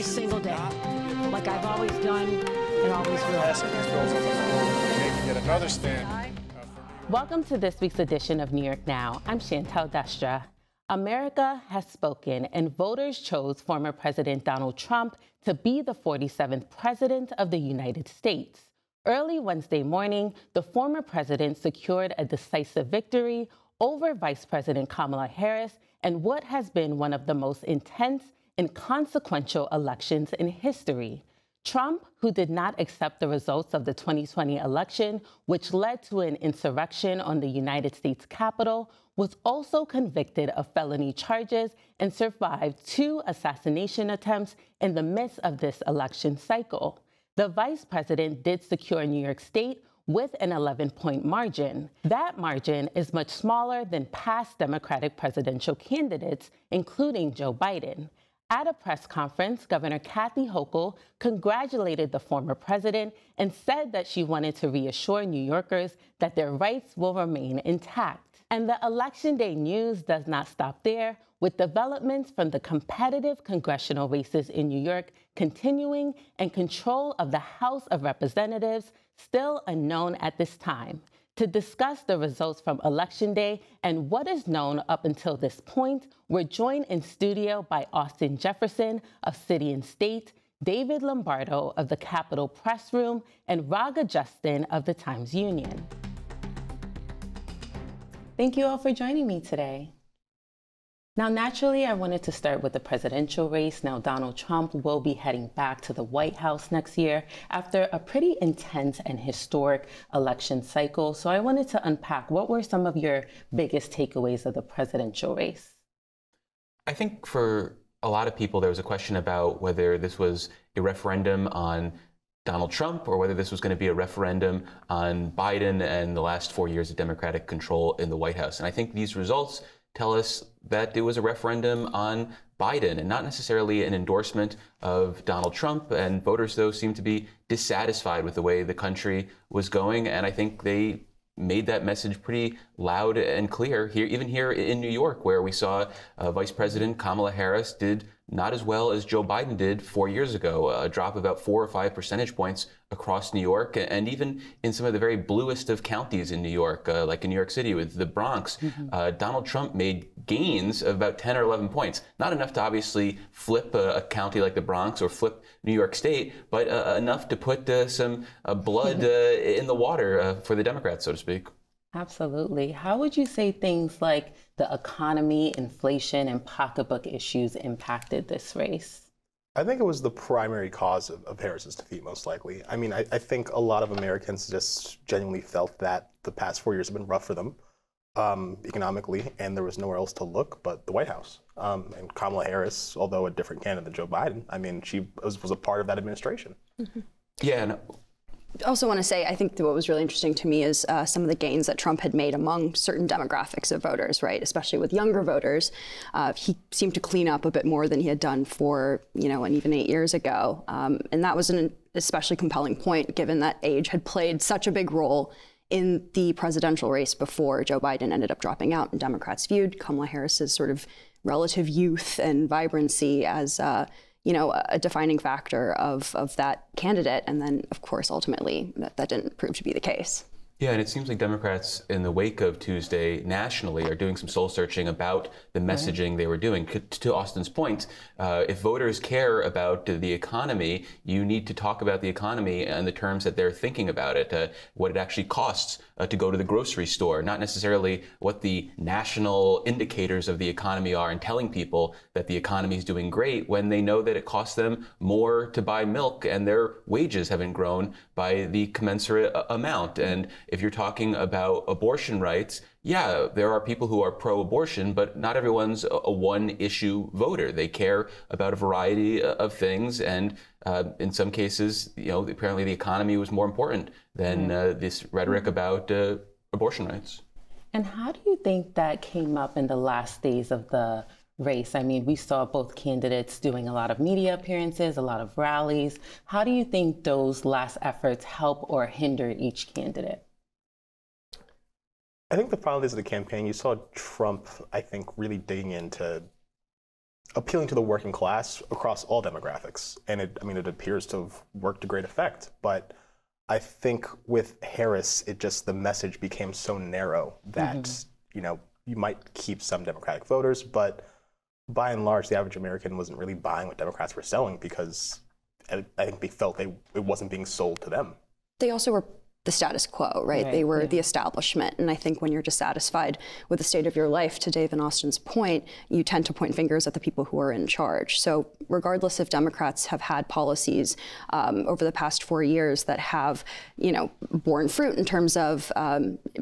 every single day, like I've always done and always will. Making yet another stand. Welcome to this week's edition of New York Now. I'm Chantel Destra. America has spoken, and voters chose former President Donald Trump to be the 47th President of the United States. Early Wednesday morning, the former president secured a decisive victory over Vice President Kamala Harris in what has been one of the most intense and consequential elections in history. Trump, who did not accept the results of the 2020 election, which led to an insurrection on the United States Capitol, was also convicted of felony charges and survived 2 assassination attempts in the midst of this election cycle. The vice president did secure New York State with an 11-point margin. That margin is much smaller than past Democratic presidential candidates, including Joe Biden. At a press conference, Governor Kathy Hochul congratulated the former president and said that she wanted to reassure New Yorkers that their rights will remain intact. And the Election Day news does not stop there, with developments from the competitive congressional races in New York continuing and control of the House of Representatives still unknown at this time. To discuss the results from Election Day and what is known up until this point, we're joined in studio by Austin Jefferson of City and State, David Lombardo of the Capitol Press Room, and Raga Justin of the Times-Union. Thank you all for joining me today. Now, naturally, I wanted to start with the presidential race. Now, Donald Trump will be heading back to the White House next year after a pretty intense and historic election cycle. So I wanted to unpack what were some of your biggest takeaways of the presidential race? I think for a lot of people, there was a question about whether this was a referendum on Donald Trump or whether this was going to be a referendum on Biden and the last 4 years of Democratic control in the White House. And I think these results tell us that it was a referendum on Biden and not necessarily an endorsement of Donald Trump. And voters, though, seem to be dissatisfied with the way the country was going. And I think they made that message pretty loud and clear here, even here in New York, where we saw Vice President Kamala Harris did not as well as Joe Biden did 4 years ago, a drop of about 4 or 5 percentage points across New York, and even in some of the very bluest of counties in New York, like in New York City with the Bronx, Donald Trump made gains of about 10 or 11 points. Not enough to obviously flip a county like the Bronx or flip New York State, but enough to put some blood in the water for the Democrats, so to speak. Absolutely. How would you say things like the economy, inflation, and pocketbook issues impacted this race? I think it was the primary cause of Harris's defeat, most likely. I mean, I think a lot of Americans just genuinely felt that the past 4 years have been rough for them economically, and there was nowhere else to look but the White House. And Kamala Harris, although a different candidate than Joe Biden, I mean, she was a part of that administration. Yeah. And I also want to say, I think that what was really interesting to me is some of the gains that Trump had made among certain demographics of voters, right? Especially with younger voters. He seemed to clean up a bit more than he had done for, and even 8 years ago. And that was an especially compelling point, given that age had played such a big role in the presidential race before Joe Biden ended up dropping out, and Democrats viewed Kamala Harris's sort of relative youth and vibrancy as a defining factor of that candidate. And then, of course, ultimately, that didn't prove to be the case. Yeah, and it seems like Democrats in the wake of Tuesday nationally are doing some soul searching about the messaging they were doing. To Austin's point, if voters care about the economy, you need to talk about the economy and the terms that they're thinking about it, what it actually costs to go to the grocery store, not necessarily what the national indicators of the economy are, and telling people that the economy is doing great when they know that it costs them more to buy milk and their wages haven't grown by the commensurate amount. And if you're talking about abortion rights, yeah, there are people who are pro-abortion, but not everyone's a one-issue voter. They care about a variety of things, and in some cases, apparently the economy was more important than this rhetoric about abortion rights. And how do you think that came up in the last days of the race? I mean, we saw both candidates doing a lot of media appearances, a lot of rallies. How do you think those last efforts help or hinder each candidate? I think the final days of the campaign, you saw Trump, I think, really digging into appealing to the working class across all demographics. And it appears to have worked to great effect. But I think with Harris, the message became so narrow that, you might keep some Democratic voters, but by and large, the average American wasn't really buying what Democrats were selling because I think they felt it wasn't being sold to them. They also were the status quo, right? They were the establishment. And I think when you're dissatisfied with the state of your life, to Dave and Austin's point, you tend to point fingers at the people who are in charge. So regardless if Democrats have had policies over the past 4 years that have, borne fruit in terms of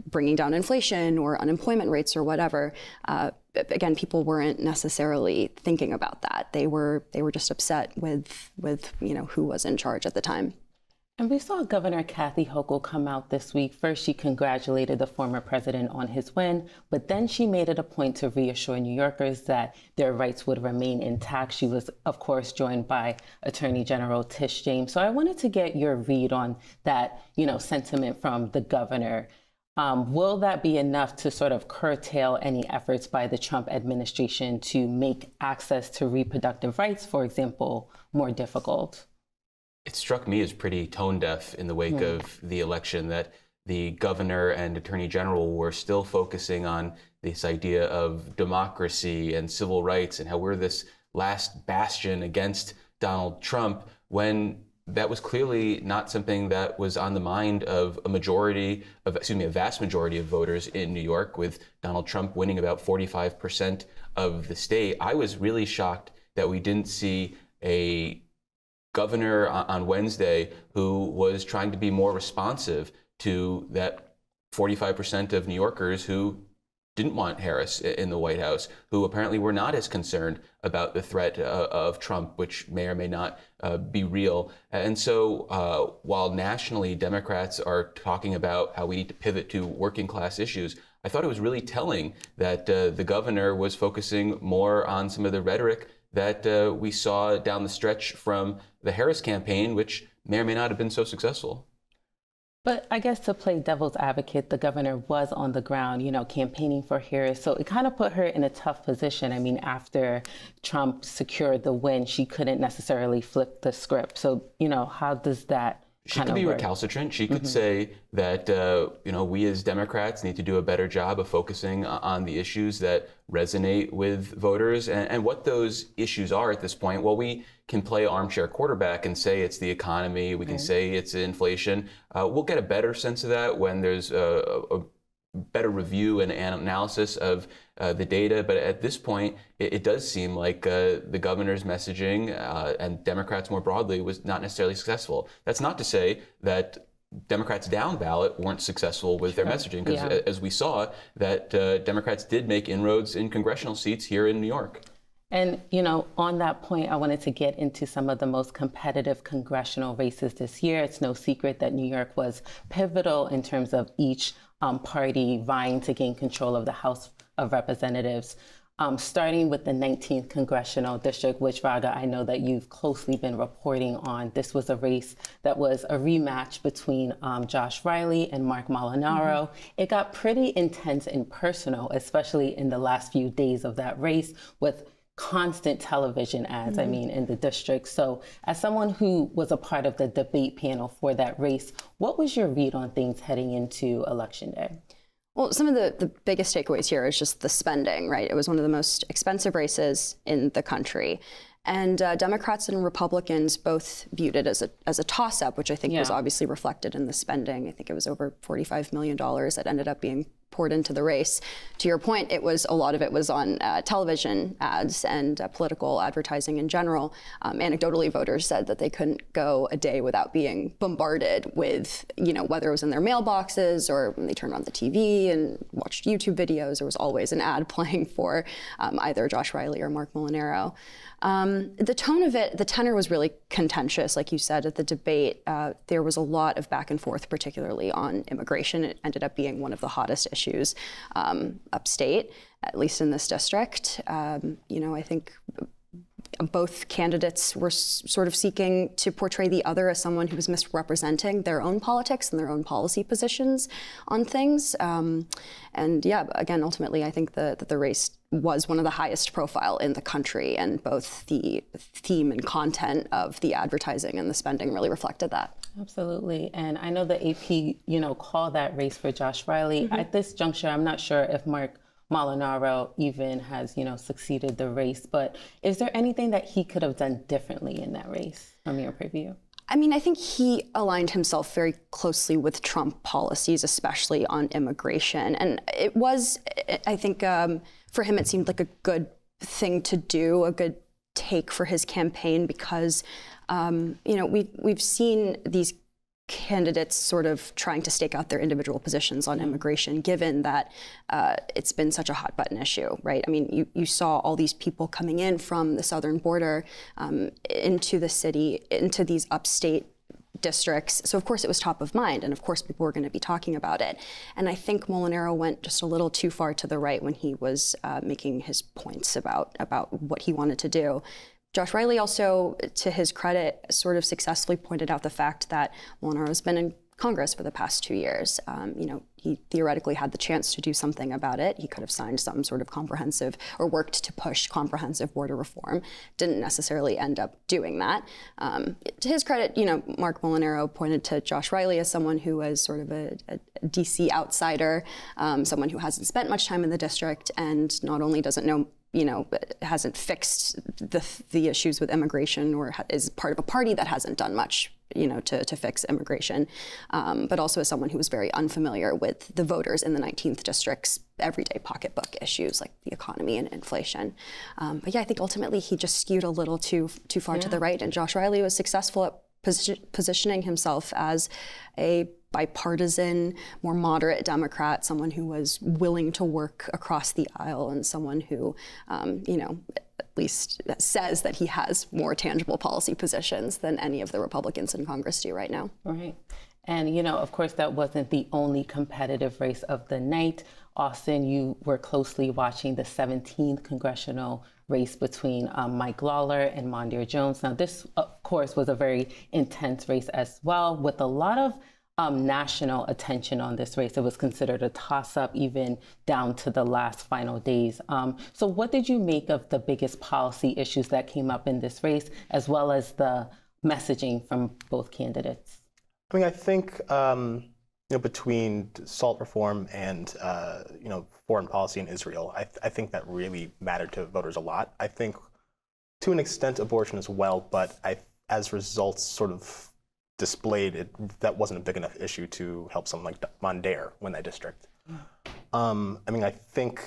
bringing down inflation or unemployment rates or whatever, again, people weren't necessarily thinking about that. They were just upset with who was in charge at the time. And we saw Governor Kathy Hochul come out this week. First, she congratulated the former president on his win, but then she made it a point to reassure New Yorkers that their rights would remain intact. She was, of course, joined by Attorney General Tish James. So I wanted to get your read on that, sentiment from the governor. Will that be enough to sort of curtail any efforts by the Trump administration to make access to reproductive rights, for example, more difficult? It struck me as pretty tone deaf in the wake of the election that the governor and attorney general were still focusing on this idea of democracy and civil rights and how we're this last bastion against Donald Trump, when that was clearly not something that was on the mind of a vast majority of voters in New York, with Donald Trump winning about 45% of the state. I was really shocked that we didn't see a governor on Wednesday who was trying to be more responsive to that 45% of New Yorkers who didn't want Harris in the White House, who apparently were not as concerned about the threat of Trump, which may or may not be real. And so while nationally Democrats are talking about how we need to pivot to working class issues, I thought it was really telling that the governor was focusing more on some of the rhetoric that we saw down the stretch from the Harris campaign, which may or may not have been so successful. But I guess to play devil's advocate, the governor was on the ground, campaigning for Harris. So it kind of put her in a tough position. I mean, after Trump secured the win, she couldn't necessarily flip the script. So, how does that She could be recalcitrant. She could say that, we as Democrats need to do a better job of focusing on the issues that resonate with voters. And what those issues are at this point, well, we can play armchair quarterback and say it's the economy. We can say it's inflation. We'll get a better sense of that when there's a better review and analysis of the data. But at this point, it does seem like the governor's messaging and Democrats more broadly was not necessarily successful. That's not to say that Democrats down ballot weren't successful with their messaging, because as we saw, that Democrats did make inroads in congressional seats here in New York. And, on that point, I wanted to get into some of the most competitive congressional races this year. It's no secret that New York was pivotal in terms of each party vying to gain control of the House of Representatives, starting with the 19th congressional district, which, Raga, I know that you've closely been reporting on. This was a race that was a rematch between Josh Riley and Mark Molinaro. It got pretty intense and personal, especially in the last few days of that race, with constant television ads, in the district. So as someone who was a part of the debate panel for that race, what was your read on things heading into Election Day? Well, some of the biggest takeaways here is just the spending, right? It was one of the most expensive races in the country. And Democrats and Republicans both viewed it as a toss-up, which I think was obviously reflected in the spending. I think it was over $45 million that ended up being poured into the race. To your point, a lot of it was on television ads and political advertising in general. Anecdotally, voters said that they couldn't go a day without being bombarded with, whether it was in their mailboxes or when they turned on the TV and watched YouTube videos, there was always an ad playing for either Josh Riley or Mark Molinaro. The tone of it, the tenor was really contentious. Like you said, at the debate, there was a lot of back and forth, particularly on immigration. It ended up being one of the hottest issues upstate, at least in this district. I think both candidates were sort of seeking to portray the other as someone who was misrepresenting their own politics and their own policy positions on things. Again, ultimately, I think that the race was one of the highest profile in the country, and both the theme and content of the advertising and the spending really reflected that. Absolutely. And I know the AP, called that race for Josh Riley. At this juncture, I'm not sure if Mark Molinaro even has, succeeded the race, but is there anything that he could have done differently in that race from your preview? I mean, I think he aligned himself very closely with Trump policies, especially on immigration. And it was, I think, for him, it seemed like a good thing to do, a good take for his campaign, because, we've seen these candidates sort of trying to stake out their individual positions on immigration, given that it's been such a hot button issue, right? I mean, you saw all these people coming in from the southern border into the city, into these upstate districts. So of course it was top of mind, and of course people were going to be talking about it. And I think Molinaro went just a little too far to the right when he was making his points about what he wanted to do. Josh Riley also, to his credit, sort of successfully pointed out the fact that Molinaro's been in Congress for the past 2 years. He theoretically had the chance to do something about it. He could have signed some sort of comprehensive, or worked to push comprehensive border reform. Didn't necessarily end up doing that. To his credit, Mark Molinaro pointed to Josh Riley as someone who was sort of a DC outsider, someone who hasn't spent much time in the district, and not only doesn't know, hasn't fixed the issues with immigration, or is part of a party that hasn't done much, to fix immigration, but also as someone who was very unfamiliar with the voters in the 19th district's everyday pocketbook issues like the economy and inflation. But yeah, I think ultimately he just skewed a little too far to the right, and Josh Riley was successful at positioning himself as a bipartisan, more moderate Democrat, someone who was willing to work across the aisle, and someone who, at least says that he has more tangible policy positions than any of the Republicans in Congress do right now. Right. And, of course, that wasn't the only competitive race of the night. Austin, you were closely watching the 17th congressional race between Mike Lawler and Mondaire Jones. Now, this, of course, was a very intense race as well, with a lot of national attention on this race. It was considered a toss-up even down to the last final days. So what did you make of the biggest policy issues that came up in this race, as well as the messaging from both candidates? I mean, I think between SALT reform and foreign policy in Israel, I think that really mattered to voters a lot. I think to an extent abortion as well, but as results sort of displayed, that wasn't a big enough issue to help someone like Mondaire win that district. I mean, I think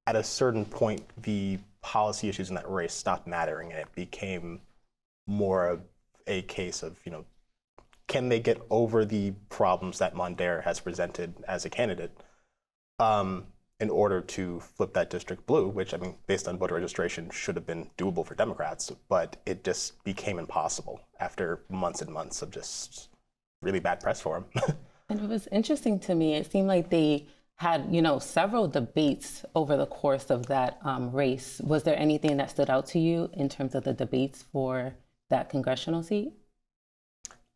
at a certain point, the policy issues in that race stopped mattering, and it became more of a case of, can they get over the problems that Mondaire has presented as a candidate in order to flip that district blue, which, I mean, based on voter registration, should have been doable for Democrats, but it just became impossible after months and months of just really bad press for him. And it was interesting to me. It seemed like they had, several debates over the course of that race. Was there anything that stood out to you in terms of the debates for that congressional seat?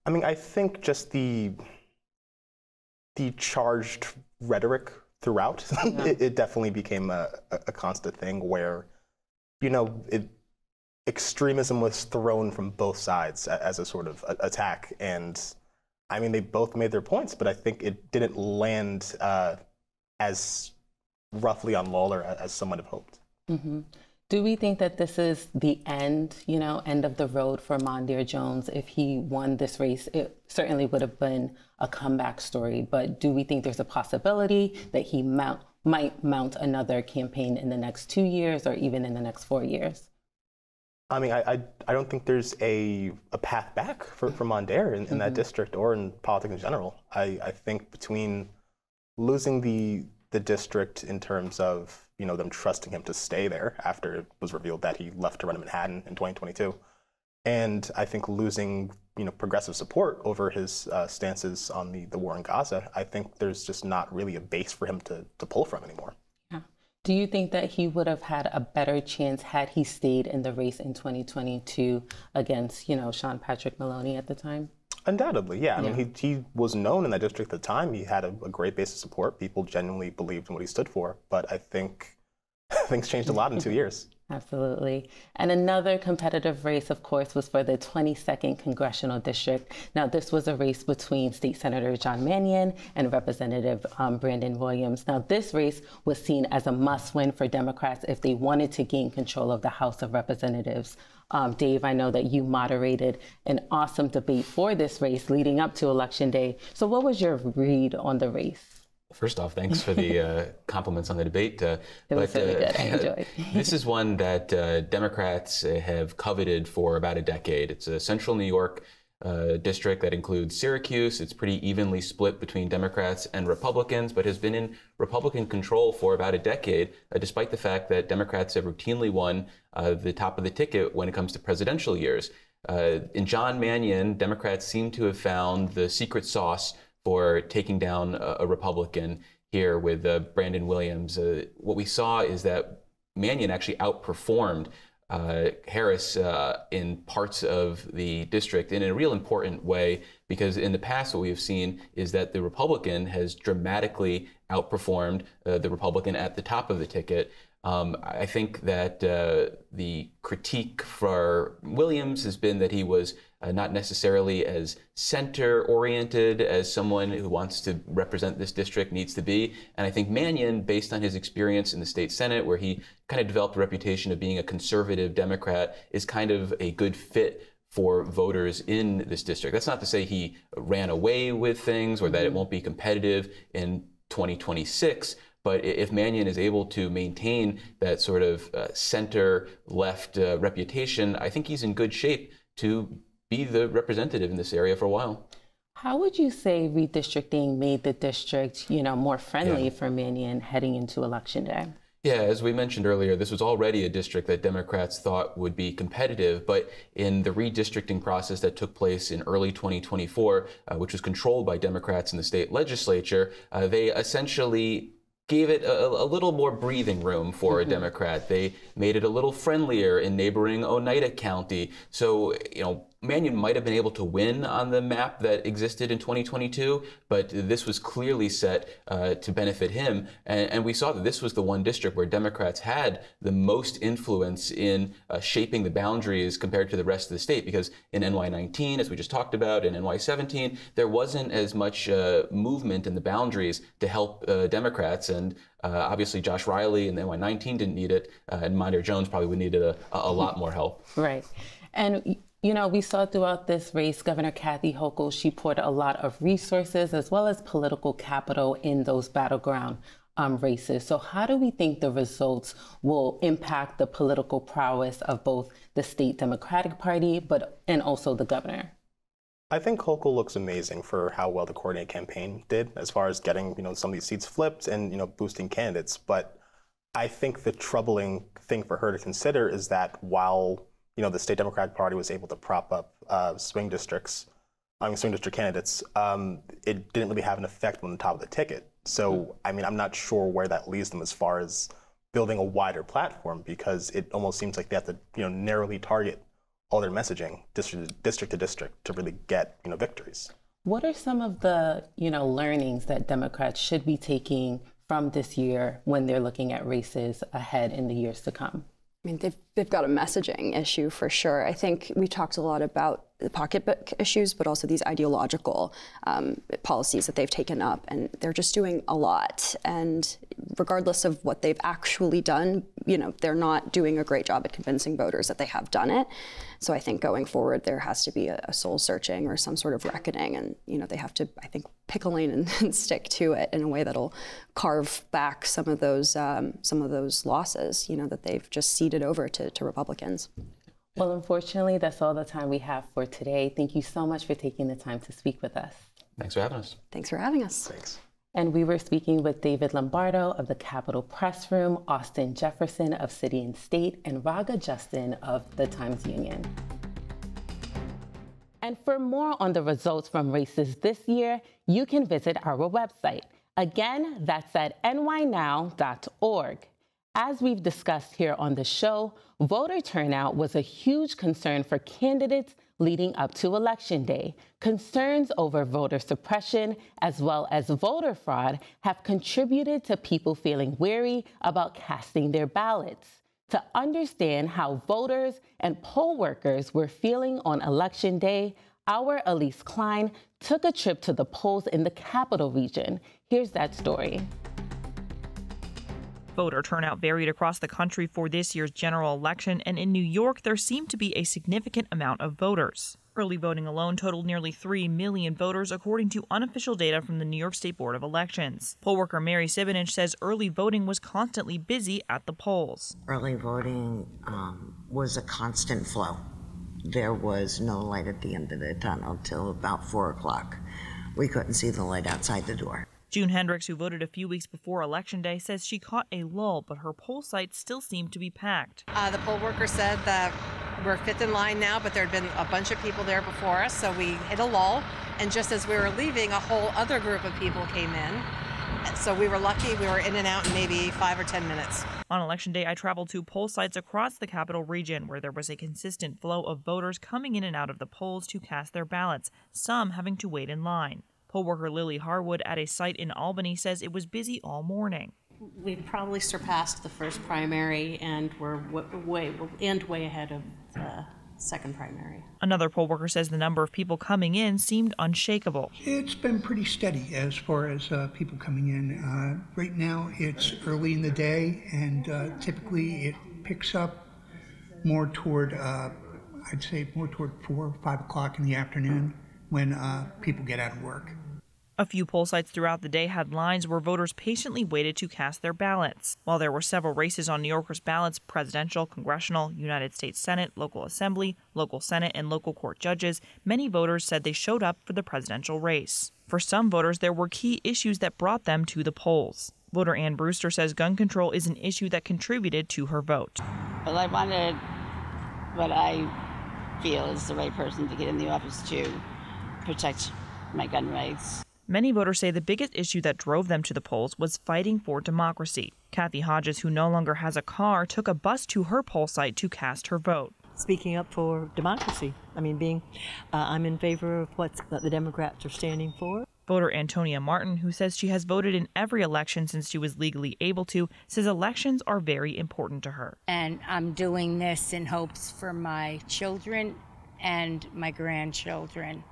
I mean, I think just the charged rhetoric throughout, it definitely became a constant thing where, extremism was thrown from both sides as a sort of attack. And I mean, they both made their points, but I think it didn't land as roughly on Lawler as some might have hoped. Mm-hmm. Do we think that this is the end, end of the road for Mondaire Jones? If he won this race, it certainly would have been a comeback story. But do we think there's a possibility that he might mount another campaign in the next 2 years or even in the next 4 years? I mean, I don't think there's a path back for Mondaire in that district or in politics in general. I think between losing the district in terms of them trusting him to stay there after it was revealed that he left to run in Manhattan in 2022, and I think losing progressive support over his stances on the war in Gaza, I think there's just not really a base for him to pull from anymore. Yeah. Do you think that he would have had a better chance had he stayed in the race in 2022 against Sean Patrick Maloney at the time? Undoubtedly, yeah. I mean, he was known in that district at the time. He had a great base of support. People genuinely believed in what he stood for. But I think things changed a lot in 2 years. Absolutely. And another competitive race, of course, was for the 22nd congressional district. Now, this was a race between State Senator John Mannion and Representative Brandon Williams. Now, this race was seen as a must-win for Democrats if they wanted to gain control of the House of Representatives. Dave, I know that you moderated an awesome debate for this race leading up to Election Day. So what was your read on the race? First off, thanks for the compliments on the debate. It was really good. I enjoyed. This is one that Democrats have coveted for about a decade. It's a central New York district that includes Syracuse. It's pretty evenly split between Democrats and Republicans, but has been in Republican control for about a decade, despite the fact that Democrats have routinely won the top of the ticket when it comes to presidential years. In John Mannion, Democrats seem to have found the secret sauce for taking down a Republican here with Brandon Williams. What we saw is that Mannion actually outperformed Harris in parts of the district in a real important way, because in the past what we have seen is that the Republican has dramatically outperformed the Republican at the top of the ticket. I think that the critique for Williams has been that he was not necessarily as center-oriented as someone who wants to represent this district needs to be. And I think Mannion, based on his experience in the state Senate, where he kind of developed a reputation of being a conservative Democrat, is kind of a good fit for voters in this district. That's not to say he ran away with things or that it won't be competitive in 2026. But if Mannion is able to maintain that sort of center-left reputation, I think he's in good shape to be the representative in this area for a while. How would you say redistricting made the district, more friendly for Mannion heading into Election Day? Yeah, as we mentioned earlier, this was already a district that Democrats thought would be competitive, but in the redistricting process that took place in early 2024, which was controlled by Democrats in the state legislature, they essentially gave it a little more breathing room for a Democrat. They made it a little friendlier in neighboring Oneida County. So, Mannion might have been able to win on the map that existed in 2022, but this was clearly set to benefit him. And we saw that this was the one district where Democrats had the most influence in shaping the boundaries compared to the rest of the state, because in NY19, as we just talked about, in NY17, there wasn't as much movement in the boundaries to help Democrats. And obviously, Josh Riley in NY19 didn't need it, and Mondaire Jones probably would need a lot more help. Right. And we saw throughout this race, Governor Kathy Hochul, she poured a lot of resources as well as political capital in those battleground races. So how do we think the results will impact the political prowess of both the state Democratic Party, and also the governor? I think Hochul looks amazing for how well the coordinated campaign did as far as getting, some of these seats flipped and, boosting candidates. But I think the troubling thing for her to consider is that while the state Democratic Party was able to prop up swing district candidates, it didn't really have an effect on the top of the ticket. So, I'm not sure where that leaves them as far as building a wider platform, because it almost seems like they have to, narrowly target all their messaging district to district to really get, victories. What are some of the, learnings that Democrats should be taking from this year when they're looking at races ahead in the years to come? They've got a messaging issue for sure. I think we talked a lot about the pocketbook issues, but also these ideological policies that they've taken up, and they're just doing a lot. And regardless of what they've actually done, they're not doing a great job at convincing voters that they have done it. So I think going forward, there has to be a soul searching or some sort of reckoning, and they have to, I think, pick a lane and stick to it in a way that'll carve back some of those losses, that they've just ceded over to Republicans. Well, unfortunately, that's all the time we have for today. Thank you so much for taking the time to speak with us. Thanks for having us. Thanks for having us. Thanks. And we were speaking with David Lombardo of the Capitol Press Room, Austin Jefferson of City and State, and Raga Justin of the Times-Union. And for more on the results from races this year, you can visit our website. Again, that's at nynow.org. As we've discussed here on the show, voter turnout was a huge concern for candidates leading up to Election Day. Concerns over voter suppression as well as voter fraud have contributed to people feeling wary about casting their ballots. To understand how voters and poll workers were feeling on Election Day, our Elise Klein took a trip to the polls in the Capital Region. Here's that story. Voter turnout varied across the country for this year's general election, and in New York, there seemed to be a significant amount of voters. Early voting alone totaled nearly 3 million voters, according to unofficial data from the New York State Board of Elections. Poll worker Mary Sibinich says early voting was constantly busy at the polls. Early voting was a constant flow. There was no light at the end of the tunnel till about 4 o'clock. We couldn't see the light outside the door. June Hendricks, who voted a few weeks before Election Day, says she caught a lull, but her poll sites still seemed to be packed. The poll worker said that we're fifth in line now, but there had been a bunch of people there before us, so we hit a lull. And just as we were leaving, a whole other group of people came in. So we were lucky. We were in and out in maybe 5 or 10 minutes. On Election Day, I traveled to poll sites across the Capital Region where there was a consistent flow of voters coming in and out of the polls to cast their ballots, some having to wait in line. Poll worker Lily Harwood at a site in Albany says it was busy all morning. We've probably surpassed the first primary, and we're way ahead of the second primary. Another poll worker says the number of people coming in seemed unshakable. It's been pretty steady as far as people coming in. Right now, it's early in the day, and typically it picks up more toward, I'd say, more toward 4 or 5 o'clock in the afternoon when people get out of work. A few poll sites throughout the day had lines where voters patiently waited to cast their ballots. While there were several races on New Yorkers' ballots, presidential, congressional, United States Senate, local assembly, local Senate, and local court judges, many voters said they showed up for the presidential race. For some voters, there were key issues that brought them to the polls. Voter Ann Brewster says gun control is an issue that contributed to her vote. Well, I wanted what I feel is the right person to get in the office to protect my gun rights. Many voters say the biggest issue that drove them to the polls was fighting for democracy. Kathy Hodges, who no longer has a car, took a bus to her poll site to cast her vote. Speaking up for democracy. I mean, I'm in favor of what the Democrats are standing for. Voter Antonia Martin, who says she has voted in every election since she was legally able to, says elections are very important to her. And I'm doing this in hopes for my children and my grandchildren.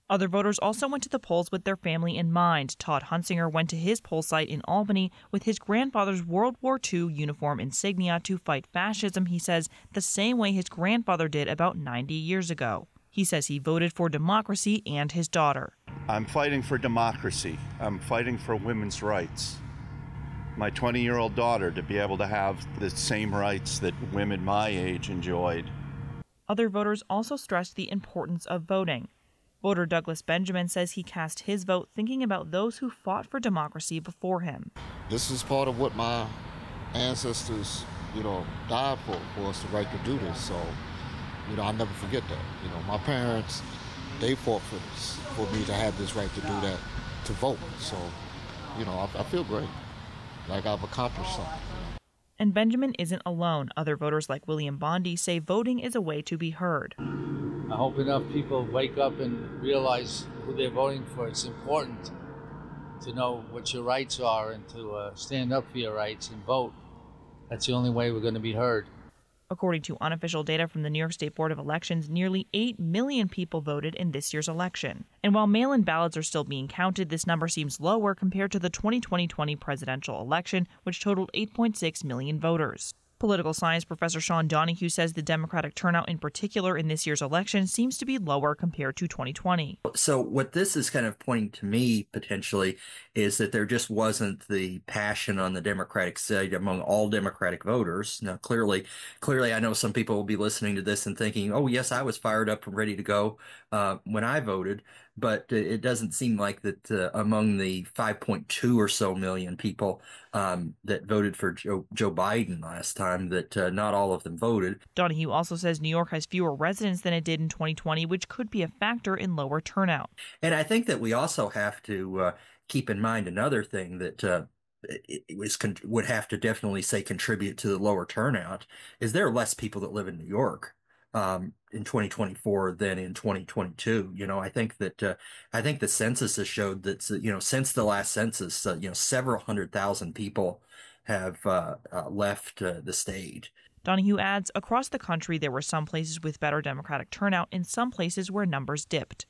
Other voters also went to the polls with their family in mind. Todd Hunsinger went to his poll site in Albany with his grandfather's World War II uniform insignia to fight fascism, he says, the same way his grandfather did about 90 years ago. He says he voted for democracy and his daughter. I'm fighting for democracy. I'm fighting for women's rights. My 20-year-old daughter to be able to have the same rights that women my age enjoyed. Other voters also stressed the importance of voting. Voter Douglas Benjamin says he cast his vote thinking about those who fought for democracy before him. This is part of what my ancestors, died for us the right to do this. So, I'll never forget that. My parents, they fought for this, for me to have this right to do that, to vote. So, I feel great, like I've accomplished something. And Benjamin isn't alone. Other voters like William Bondi say voting is a way to be heard. I hope enough people wake up and realize who they're voting for. It's important to know what your rights are and to stand up for your rights and vote. That's the only way we're going to be heard. According to unofficial data from the New York State Board of Elections, nearly 8 million people voted in this year's election. And while mail-in ballots are still being counted, this number seems lower compared to the 2020 presidential election, which totaled 8.6 million voters. Political science professor Sean Donahue says the Democratic turnout in particular in this year's election seems to be lower compared to 2020. So what this is kind of pointing to me potentially is that there just wasn't the passion on the Democratic side among all Democratic voters. Now, clearly, I know some people will be listening to this and thinking, oh, yes, I was fired up and ready to go when I voted. But it doesn't seem like that among the 5.2 or so million people that voted for Joe Biden last time, that not all of them voted. Donahue also says New York has fewer residents than it did in 2020, which could be a factor in lower turnout. And I think that we also have to keep in mind another thing that would have to definitely say contribute to the lower turnout is there are less people that live in New York. in 2024 than in 2022. I think that the census has showed that since the last census, several 100,000 people have left the state. Donahue adds, across the country, there were some places with better Democratic turnout and some places where numbers dipped.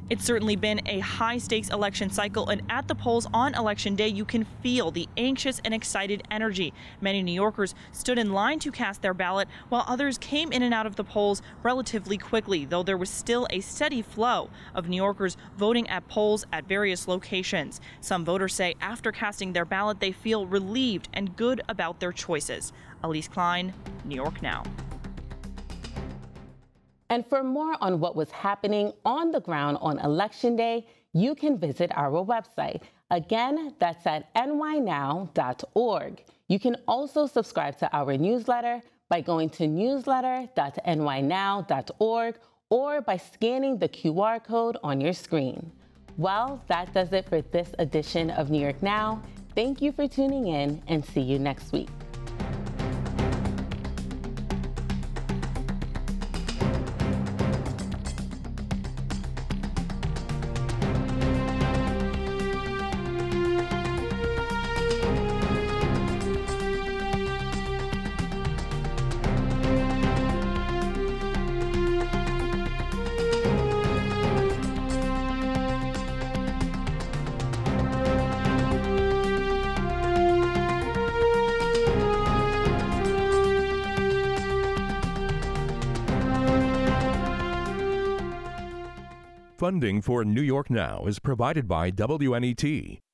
It's certainly been a high-stakes election cycle, and at the polls on Election Day, you can feel the anxious and excited energy. Many New Yorkers stood in line to cast their ballot, while others came in and out of the polls relatively quickly, though there was still a steady flow of New Yorkers voting at polls at various locations. Some voters say after casting their ballot, they feel relieved and good about their choices. Elise Klein, New York Now. And for more on what was happening on the ground on Election Day, you can visit our website. Again, that's at nynow.org. You can also subscribe to our newsletter by going to newsletter.nynow.org or by scanning the QR code on your screen. Well, that does it for this edition of New York Now. Thank you for tuning in, and see you next week. Funding for New York Now is provided by WNET,